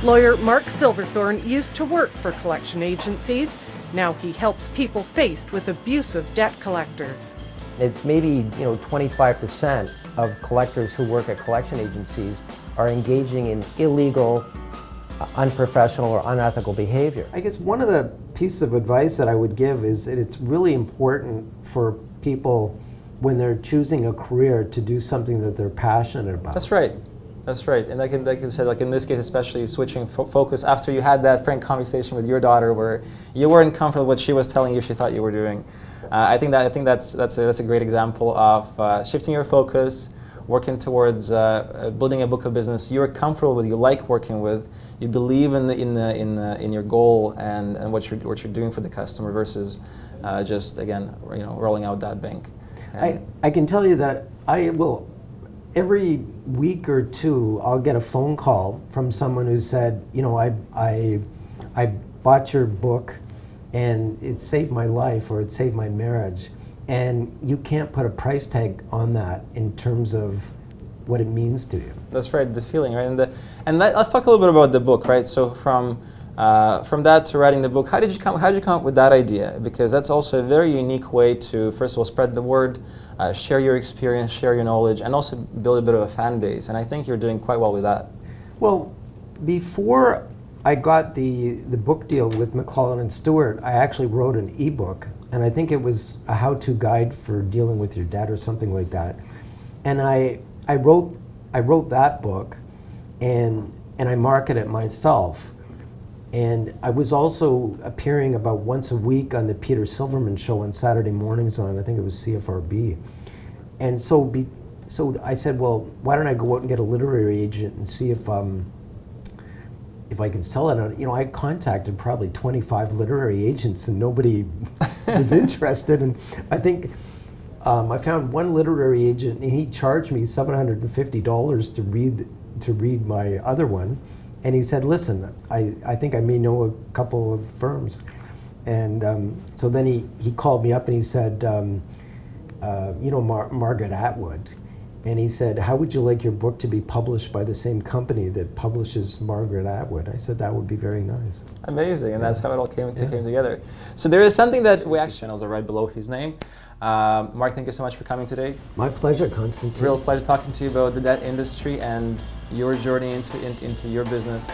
Lawyer Mark SIlverthorn used to work for collection agencies. Now he helps people faced with abusive debt collectors. It's maybe 25% of collectors who work at collection agencies are engaging in illegal, unprofessional, or unethical behavior. I guess one of the pieces of advice that I would give is that it's really important for people when they're choosing a career to do something that they're passionate about. That's right. That's right. And like you said, like in this case, especially switching focus after you had that frank conversation with your daughter where you weren't comfortable with what she was telling you she thought you were doing. I think that's a great example of shifting your focus, working towards building a book of business you're comfortable with, you like working with, you believe in your goal and what you're doing for the customer versus just again rolling out that bank. I can tell you that I will. Every week or two, I'll get a phone call from someone who said, I bought your book and it saved my life or it saved my marriage. And you can't put a price tag on that in terms of what it means to you. That's right, the feeling, right? Let's talk a little bit about the book, right? So from that to writing the book, how did you come up with that idea? Because that's also a very unique way to, first of all, spread the word, share your experience, share your knowledge, and also build a bit of a fan base. And I think you're doing quite well with that. Well, before I got the book deal with McClellan and Stewart, I actually wrote an ebook, and I think it was a how-to guide for dealing with your debt or something like that. And I wrote that book, and I market it myself. And I was also appearing about once a week on the Peter Silverman show on Saturday mornings on, I think it was CFRB. And so I said, well, why don't I go out and get a literary agent and see if I can sell it. I contacted probably 25 literary agents and nobody was interested. And I think I found one literary agent and he charged me $750 to read my other one. And he said, listen, I think I may know a couple of firms. And so then he called me up and he said, Margaret Atwood. And he said, how would you like your book to be published by the same company that publishes Margaret Atwood? I said, that would be very nice. Amazing, and that's how it all came together. So there is something that we actually channels are right below his name. Mark, thank you so much for coming today. My pleasure, Konstantin. Real pleasure talking to you about the debt industry and your journey into your business.